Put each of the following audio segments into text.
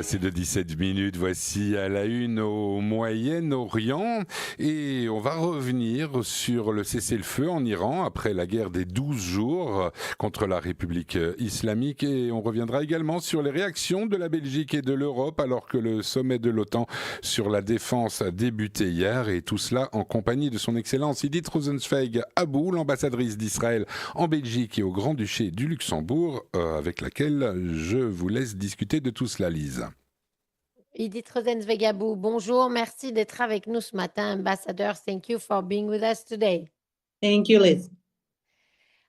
Passé de 17 minutes, voici à la une au Moyen-Orient et on va revenir sur le cessez-le-feu en Iran après la guerre des 12 jours contre la République islamique et on reviendra également sur les réactions de la Belgique et de l'Europe alors que le sommet de l'OTAN sur la défense a débuté hier et tout cela en compagnie de son Excellence Idit Rosenzweig-Abu, l'ambassadrice d'Israël en Belgique et au Grand-Duché du Luxembourg avec laquelle je vous laisse discuter de tout cela, Lise. Idit Rosenzweig-Abu, bonjour, merci d'être avec nous ce matin, ambassador. Thank you for being with us today. Thank you, Liz.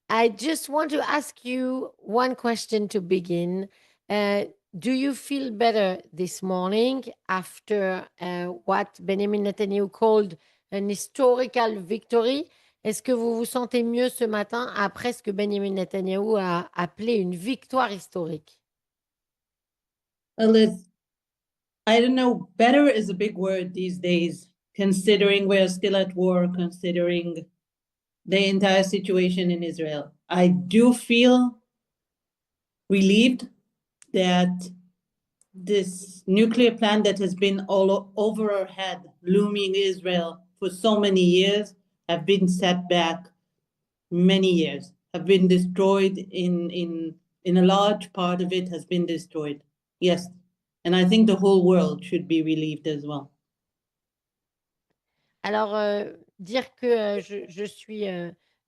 I just want to ask you one question to begin. Do you feel better this morning after what Benjamin Netanyahu called an historical victory? Est-ce que vous vous sentez mieux ce matin après ce que Benjamin Netanyahu a appelé une victoire historique? Liz, I don't know, better is a big word these days, considering we're still at war, considering the entire situation in Israel. I do feel relieved that this nuclear plan that has been all over our head, looming Israel for so many years, have been set back many years, have been destroyed in a large part of it has been destroyed. Yes. And I think the whole world should be relieved as well. Alors, dire que je suis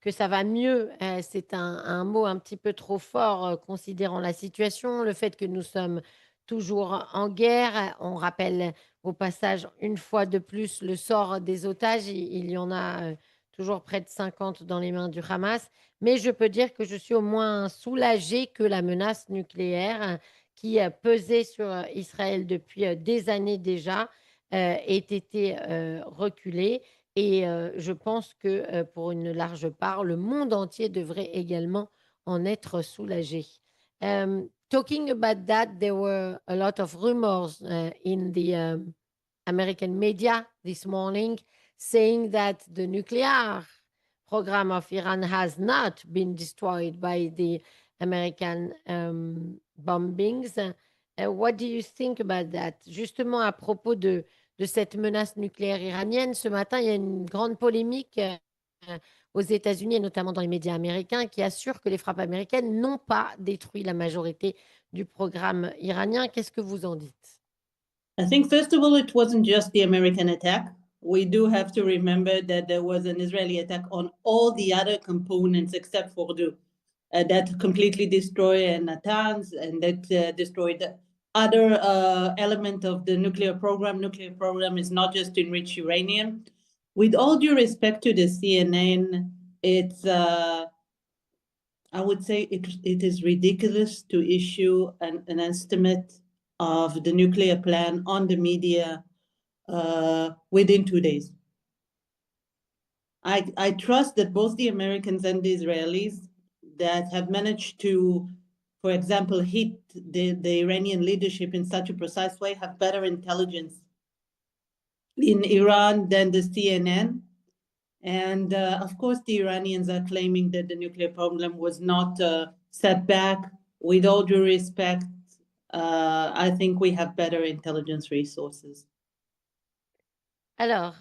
que ça va mieux, c'est un mot un petit peu trop fort, considérant la situation, le fait que nous sommes toujours en guerre. On rappelle au passage, une fois de plus, le sort des otages. Il y en a toujours près de 50 dans les mains du Hamas. Mais je peux dire que je suis au moins soulagée que la menace nucléaire qui pesait sur Israël depuis des années déjà ait été reculée. Et je pense que pour une large part, le monde entier devrait également en être soulagé. Talking about that, there were a lot of rumors in the American media this morning saying that the nuclear program of Iran has not been destroyed by the American bombings. What do you think about that? Justement, à propos de cette menace nucléaire iranienne, ce matin, il y a une grande polémique aux États-Unis et notamment dans les médias américains qui assurent que les frappes américaines n'ont pas détruit la majorité du programme iranien. Qu'est-ce que vous en dites? I think, first of all, it wasn't just the American attack. We do have to remember that there was an Israeli attack on all the other components except for that completely destroyed Natanz and that destroyed the other element of the nuclear program. Nuclear program is not just to enrich uranium. With all due respect to the CNN, it's I would say it is ridiculous to issue an estimate of the nuclear plan on the media within 2 days. I trust that both the Americans and the Israelis that have managed to, for example, hit the Iranian leadership in such a precise way have better intelligence in Iran than the CNN. And of course, the Iranians are claiming that the nuclear problem was not set back. With all due respect, I think we have better intelligence resources. Alors,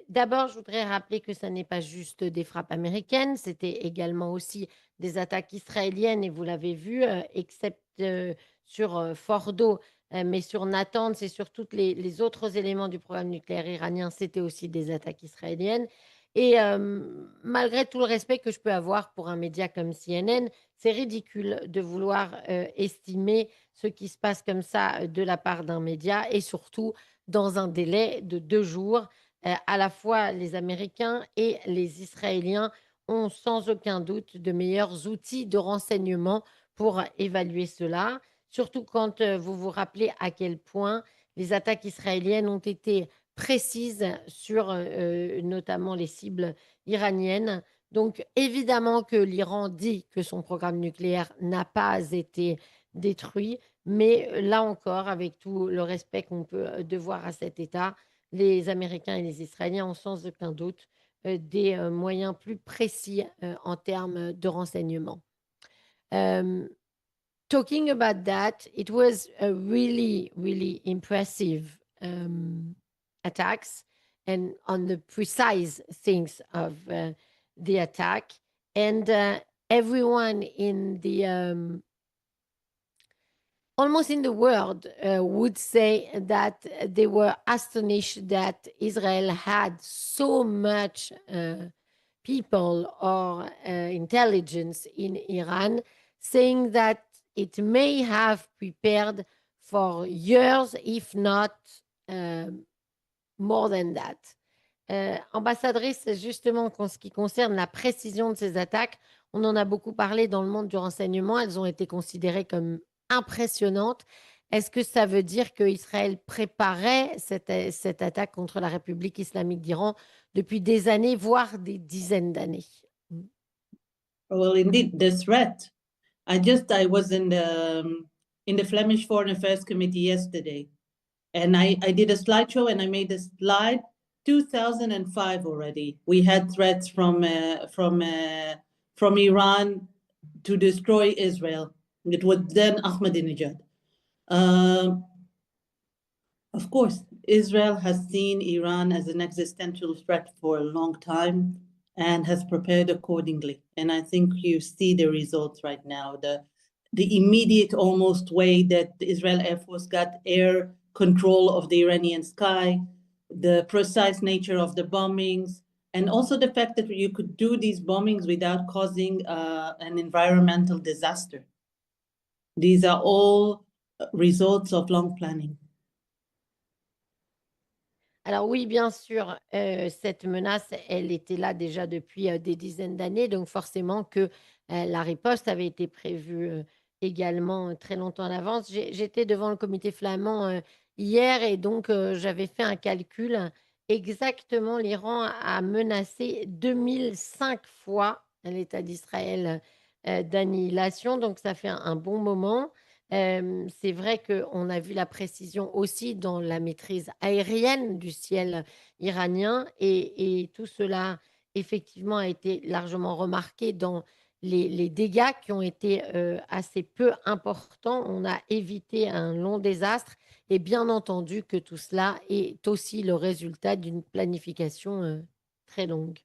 d'abord, je voudrais rappeler que ça n'est pas juste des frappes américaines, c'était également aussi des attaques israéliennes, et vous l'avez vu, except sur Fordo, mais sur Natanz et sur tous les autres éléments du programme nucléaire iranien, c'était aussi des attaques israéliennes. Et malgré tout le respect que je peux avoir pour un média comme CNN, c'est ridicule de vouloir estimer ce qui se passe comme ça de la part d'un média, et surtout dans un délai de 2 jours. À la fois les Américains et les Israéliens ont sans aucun doute de meilleurs outils de renseignement pour évaluer cela, surtout quand vous vous rappelez à quel point les attaques israéliennes ont été précises sur notamment les cibles iraniennes. Donc évidemment que l'Iran dit que son programme nucléaire n'a pas été détruit, mais là encore, avec tout le respect qu'on peut devoir à cet État, les Américains et les Israéliens ont sans aucun doute des moyens plus précis en termes de renseignement. Euh, talking about that, it was a really, really impressive attacks and on the precise things of the attack. And everyone in the almost in the world would say that they were astonished that Israel had so much people or intelligence in Iran, saying that it may have prepared for years, if not more than that. Ambassadrice, justement, en ce qui concerne la précision de ces attaques, on en a beaucoup parlé dans le monde du renseignement. Elles ont été considérées comme impressionnantes. Est-ce que ça veut dire qu'Israël préparait cette attaque contre la République islamique d'Iran depuis des années, voire des dizaines d'années? Well, indeed, the threat. I was in the Flemish Foreign Affairs Committee yesterday, and I did a slideshow and I made a slide. 2005 already, we had threats from Iran to destroy Israel. It was then Ahmadinejad. Of course, Israel has seen Iran as an existential threat for a long time and has prepared accordingly. And I think you see the results right now. The immediate almost way that the Israel Air Force got air control of the Iranian sky, the precise nature of the bombings, and also the fact that you could do these bombings without causing an environmental disaster. These are all results of long planning. Alors oui, bien sûr, cette menace, elle était là déjà depuis des dizaines d'années, donc forcément que la riposte avait été prévue également très longtemps en avance. J'étais devant le comité flamand hier et donc j'avais fait un calcul. Exactement, l'Iran a menacé 2005 fois l'État d'Israël d'annihilation, donc ça fait un bon moment. C'est vrai qu'on a vu la précision aussi dans la maîtrise aérienne du ciel iranien et tout cela, effectivement, a été largement remarqué dans les dégâts qui ont été assez peu importants. On a évité un long désastre et bien entendu que tout cela est aussi le résultat d'une planification très longue.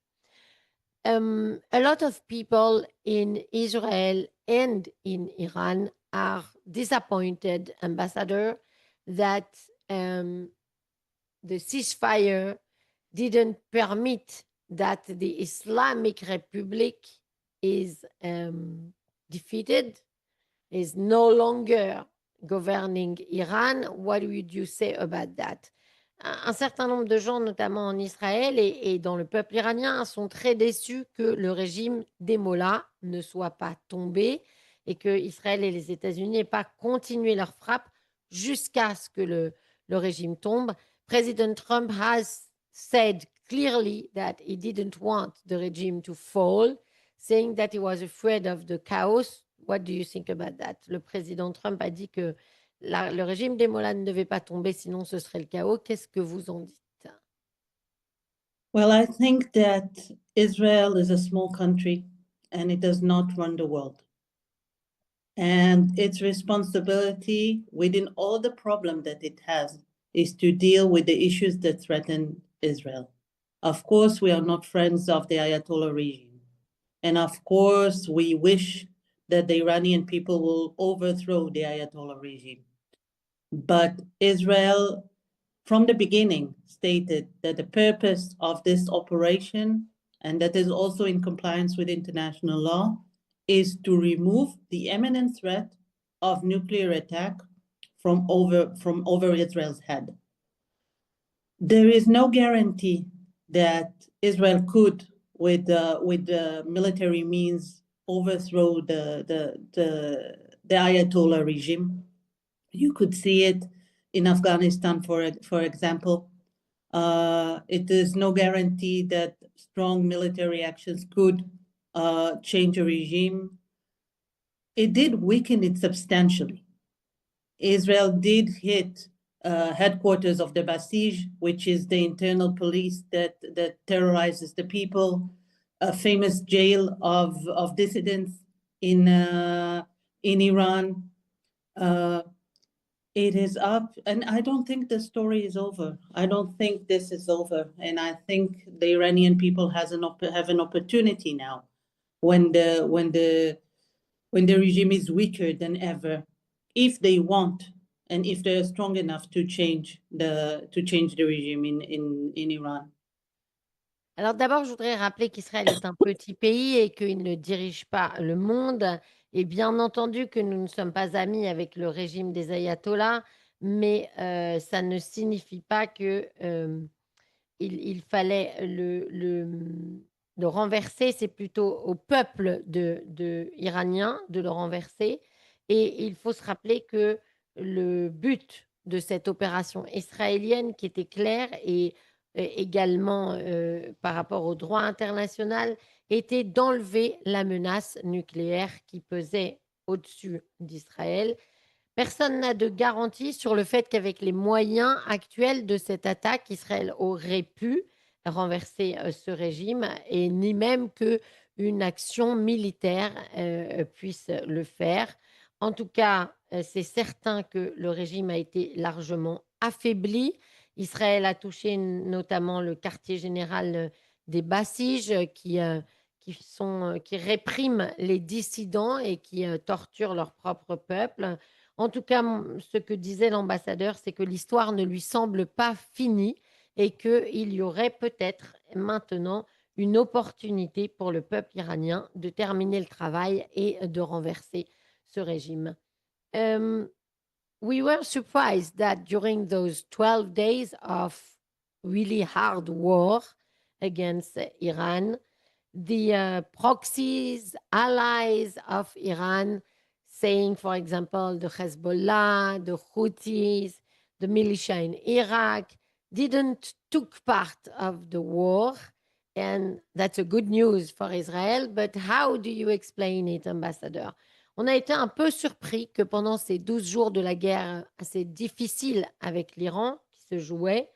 A lot of people in Israel and in Iran are disappointed, Ambassador, that the ceasefire didn't permit that the Islamic Republic is defeated, is no longer governing Iran. What would you say about that? Un certain nombre de gens, notamment en Israël et dans le peuple iranien, sont très déçus que le régime des mollahs ne soit pas tombé et que Israël et les États-Unis n'aient pas continué leur frappe jusqu'à ce que le régime tombe. President Trump has said clearly that he didn't want the regime to fall, saying that he was afraid of the chaos. What do you think about that? Le président Trump a dit que le régime des mollahs ne devait pas tomber, sinon ce serait le chaos. Qu'est-ce que vous en dites? Well, I think that Israel is a small country and it does not run the world. And its responsibility within all the problem that it has is to deal with the issues that threaten Israel. Of course, we are not friends of the Ayatollah regime. And of course, we wish that the Iranian people will overthrow the Ayatollah regime. But Israel, from the beginning, stated that the purpose of this operation, and that is also in compliance with international law, is to remove the imminent threat of nuclear attack from over Israel's head. There is no guarantee that Israel could, with the military means, overthrow the Ayatollah regime. You could see it in Afghanistan, for example. It is no guarantee that strong military actions could change a regime. It did weaken it substantially. Israel did hit headquarters of the Basij, which is the internal police that terrorizes the people, a famous jail of dissidents in Iran. It is up, and I don't think the story is over. I don't think this is over, and I think the Iranian people have an opportunity now, when the regime is weaker than ever, if they want and if they're strong enough to change the regime in Iran. Alors d'abord, je voudrais rappeler qu'Israël est un petit pays et qu'il ne dirige pas le monde. Et bien entendu que nous ne sommes pas amis avec le régime des ayatollahs, mais ça ne signifie pas que il fallait le renverser. C'est plutôt au peuple iranien de le renverser. Et il faut se rappeler que le but de cette opération israélienne, qui était clair et également par rapport au droit international, était d'enlever la menace nucléaire qui pesait au-dessus d'Israël. Personne n'a de garantie sur le fait qu'avec les moyens actuels de cette attaque, Israël aurait pu renverser ce régime, et ni même qu'une action militaire puisse le faire. En tout cas, c'est certain que le régime a été largement affaibli. Israël a touché notamment le quartier général des Bassiges qui répriment les dissidents et qui torturent leur propre peuple. En tout cas, ce que disait l'ambassadeur, c'est que l'histoire ne lui semble pas finie et qu'il y aurait peut-être maintenant une opportunité pour le peuple iranien de terminer le travail et de renverser ce régime. We were surprised that during those 12 days of really hard war against Iran, the proxies, allies of Iran, saying, for example, the Hezbollah, the Houthis, the militia in Iraq, didn't took part of the war. And that's a good news for Israel. But how do you explain it, ambassador? On a été un peu surpris que pendant ces 12 jours de la guerre assez difficile avec l'Iran qui se jouait,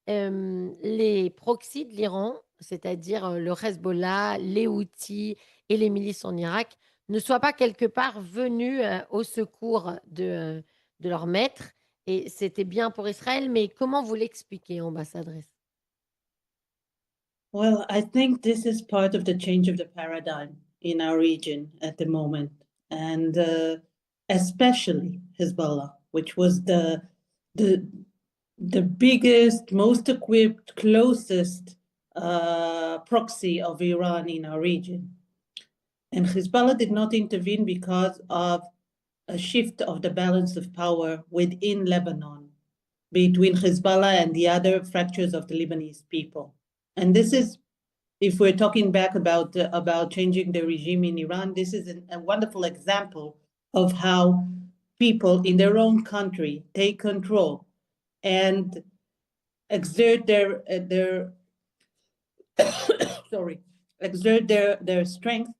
les proxys de l'Iran, c'est-à-dire le Hezbollah, les Houthis et les milices en Irak, ne soient pas quelque part venus au secours de leur maître. Et c'était bien pour Israël, mais comment vous l'expliquez, ambassadrice? Well, I think this is part of the change of the paradigm in our region at the moment, and especially Hezbollah, which was the biggest, most equipped, closest proxy of Iran in our region. And Hezbollah did not intervene because of a shift of the balance of power within Lebanon between Hezbollah and the other fractures of the Lebanese people. And this is, if we're talking back about changing the regime in Iran, this is a wonderful example of how people in their own country take control and exert their strength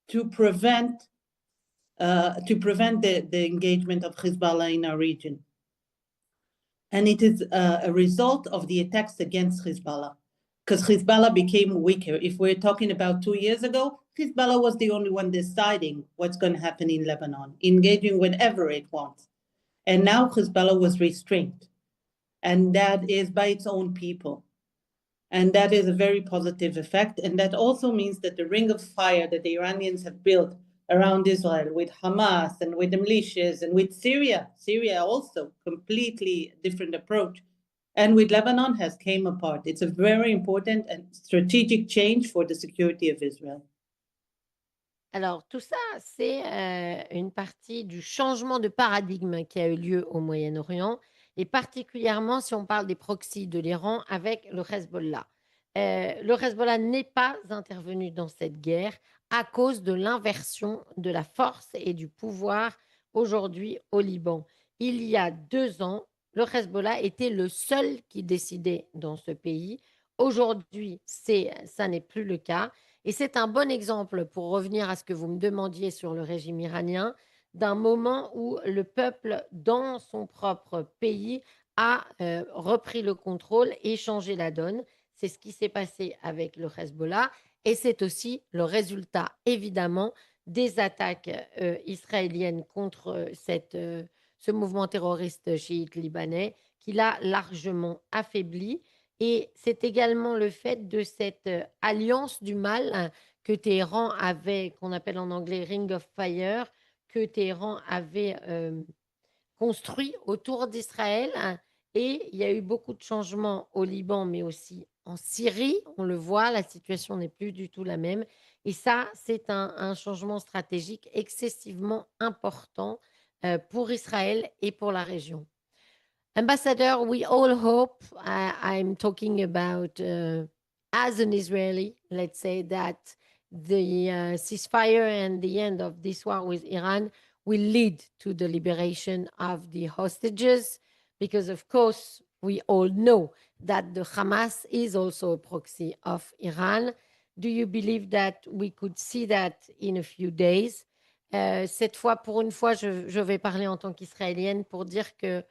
to prevent the engagement of Hezbollah in our region. And it is a result of the attacks against Hezbollah, because Hezbollah became weaker. If we're talking about 2 years ago, Hezbollah was the only one deciding what's going to happen in Lebanon, engaging whenever it wants. And now Hezbollah was restrained, and that is by its own people. And that is a very positive effect. And that also means that the ring of fire that the Iranians have built around Israel with Hamas and with the militias and with Syria also, completely different approach, and with Lebanon has came apart. It's a very important and strategic change for the security of Israel. Alors, tout ça, c'est une partie du changement de paradigme qui a eu lieu au Moyen-Orient, et particulièrement si on parle des proxys de l'Iran avec le Hezbollah. Le Hezbollah n'est pas intervenu dans cette guerre à cause de l'inversion de la force et du pouvoir aujourd'hui au Liban. Il y a 2 ans, le Hezbollah était le seul qui décidait dans ce pays. Aujourd'hui, ça n'est plus le cas. Et c'est un bon exemple, pour revenir à ce que vous me demandiez sur le régime iranien, d'un moment où le peuple, dans son propre pays, a repris le contrôle et changé la donne. C'est ce qui s'est passé avec le Hezbollah, et c'est aussi le résultat, évidemment, des attaques israéliennes contre ce mouvement terroriste chiite libanais, qui l'a largement affaibli. Et c'est également le fait de cette alliance du mal que Téhéran avait, qu'on appelle en anglais Ring of Fire, que Téhéran avait construit autour d'Israël. Et il y a eu beaucoup de changements au Liban, mais aussi en Syrie. On le voit, la situation n'est plus du tout la même. Et ça, c'est un changement stratégique excessivement important pour Israël et pour la région. Ambassador, we all hope, I'm talking about as an Israeli, let's say, that the ceasefire and the end of this war with Iran will lead to the liberation of the hostages, because, of course, we all know that the Hamas is also a proxy of Iran. Do you believe that we could see that in a few days? Cette fois, pour une fois, je vais parler en tant qu'Israélienne pour dire que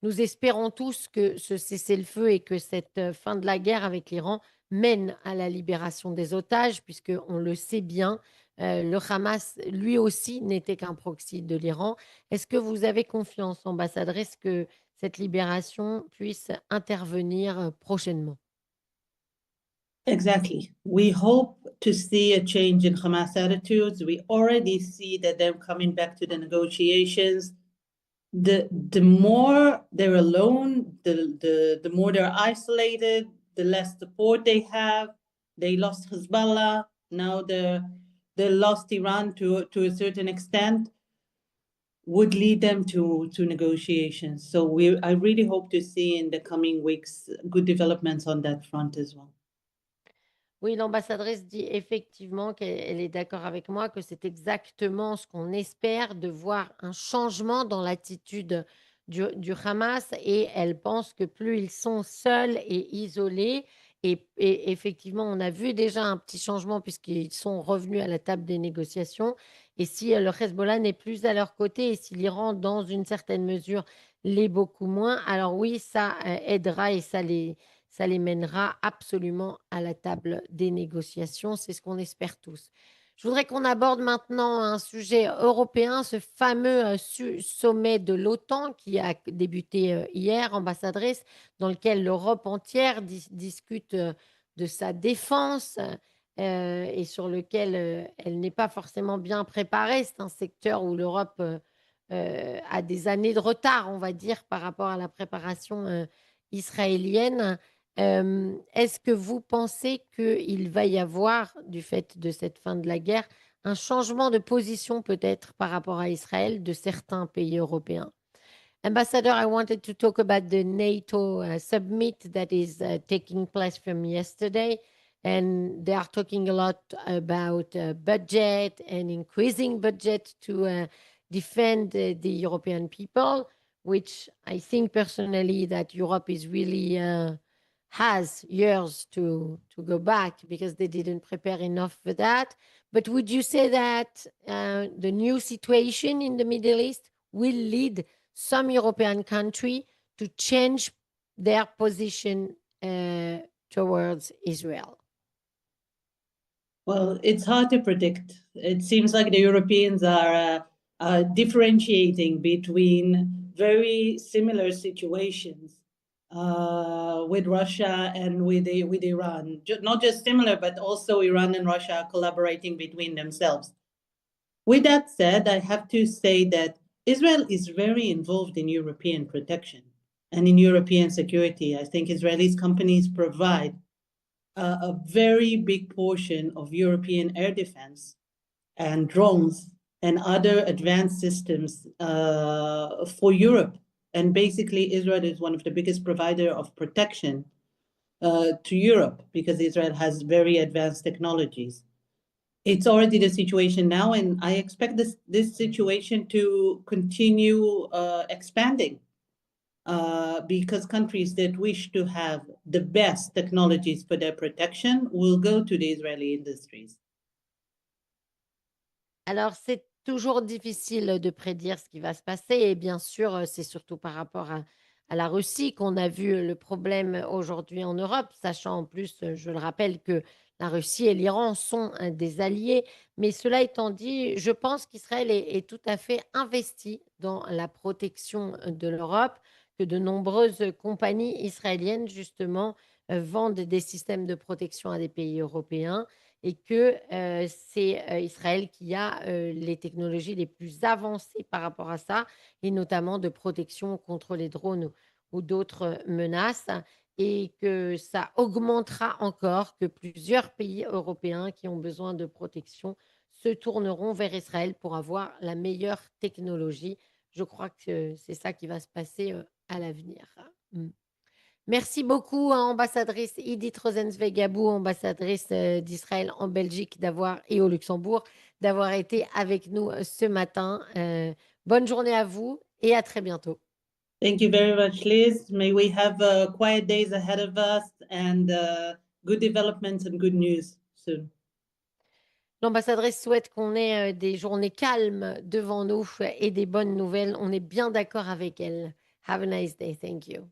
nous espérons tous que ce cessez-le-feu et que cette fin de la guerre avec l'Iran mène à la libération des otages, puisqu'on le sait bien, le Hamas, lui aussi, n'était qu'un proxy de l'Iran. Est-ce que vous avez confiance, ambassadrice, que cette libération puisse intervenir prochainement? Exactly. We hope to see a change in Hamas attitudes. We already see that they're coming back to the negotiations. The more they're alone, the more they're isolated, the less support they have. They lost Hezbollah. Now they lost Iran to a certain extent. Would lead them to negotiations. So I really hope to see in the coming weeks good developments on that front as well. Oui, l'ambassadrice dit effectivement qu'elle est d'accord avec moi, que c'est exactement ce qu'on espère, de voir un changement dans l'attitude du Hamas, et elle pense que plus ils sont seuls et isolés, et effectivement, on a vu déjà un petit changement puisqu'ils sont revenus à la table des négociations, et si le Hezbollah n'est plus à leur côté et si l'Iran, dans une certaine mesure, l'est beaucoup moins, alors oui, ça aidera et ça les mènera absolument à la table des négociations. C'est ce qu'on espère tous. Je voudrais qu'on aborde maintenant un sujet européen, ce fameux sommet de l'OTAN qui a débuté hier, ambassadrice, dans lequel l'Europe entière discute de sa défense et sur lequel elle n'est pas forcément bien préparée. C'est un secteur où l'Europe a des années de retard, on va dire, par rapport à la préparation israélienne. Est-ce que vous pensez qu'il va y avoir, du fait de cette fin de la guerre, un changement de position peut-être par rapport à Israël de certains pays européens? Ambassador, I wanted to talk about the NATO summit that is taking place from yesterday. And they are talking a lot about budget and increasing budget to defend the European people, which I think personally that Europe is really has years to go back because they didn't prepare enough for that. But would you say that the new situation in the Middle East will lead some European country to change their position towards Israel? Well, it's hard to predict. It seems like the Europeans are differentiating between very similar situations with Russia and with Iran. Not just similar, but also Iran and Russia are collaborating between themselves. With that said, I have to say that Israel is very involved in European protection and in European security. I think Israeli companies provide a very big portion of European air defense and drones and other advanced systems for Europe. And basically, Israel is one of the biggest provider of protection to Europe because Israel has very advanced technologies. It's already the situation now, and I expect this situation to continue expanding. Because countries that wish to have the best technologies for their protection will go to the Israeli industries. Alors, c'est toujours difficile de prédire ce qui va se passer et bien sûr, c'est surtout par rapport à la Russie qu'on a vu le problème aujourd'hui en Europe, sachant en plus, je le rappelle, que la Russie et l'Iran sont des alliés. Mais cela étant dit, je pense qu'Israël est tout à fait investi dans la protection de l'Europe, que de nombreuses compagnies israéliennes, justement, vendent des systèmes de protection à des pays européens et que c'est Israël qui a les technologies les plus avancées par rapport à ça, et notamment de protection contre les drones ou d'autres menaces, et que ça augmentera encore, que plusieurs pays européens qui ont besoin de protection se tourneront vers Israël pour avoir la meilleure technologie. Je crois que c'est ça qui va se passer à l'avenir. Mm. Merci beaucoup, ambassadrice Idit Rosenzweig-Abu, ambassadrice d'Israël en Belgique et au Luxembourg, d'avoir été avec nous ce matin. Bonne journée à vous et à très bientôt. Thank you very much, Liz. May we have quiet days ahead of us and good developments and good news soon. L'ambassadrice souhaite qu'on ait des journées calmes devant nous et des bonnes nouvelles. On est bien d'accord avec elle. Have a nice day. Thank you.